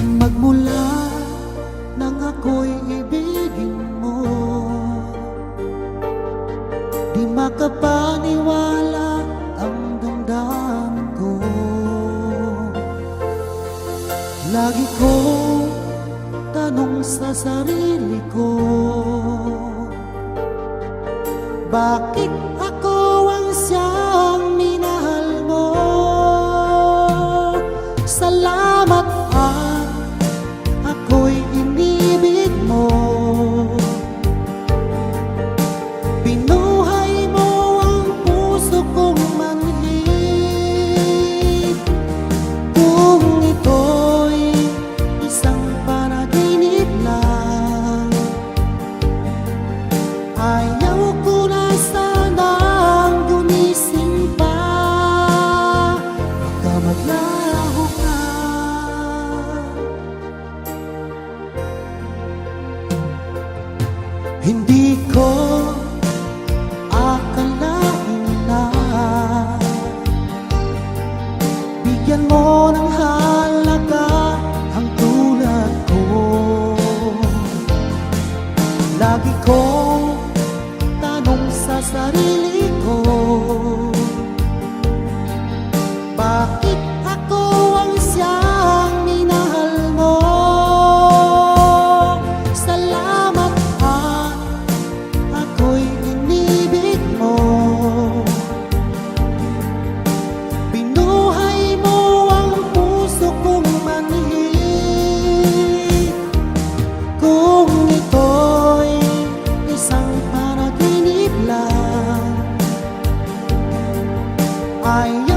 Magmula nang ako'y ibigin mo, di makapaniwala ang damdamin ko. Lagi kong tanong sa sarili ko, bakit ako ang siyang minahal mo? Salamat at ako'y inibig mo. Binuhay mo ang puso kong manhid. Kung ito'y isang panaginip lang, ayaw ko na sanang gumising pa. Baka maglaho ka. Hindi ko akalain na bigyan mo ng halaga ang tulad ko. Lagi kong tanong sa sarili ko, bakit ako ang siyang minahal mo? Salamat at ako'y inibig mo. Binuhay mo ang puso kong manhid. Kung ito'y isang panaginip lang, ayaw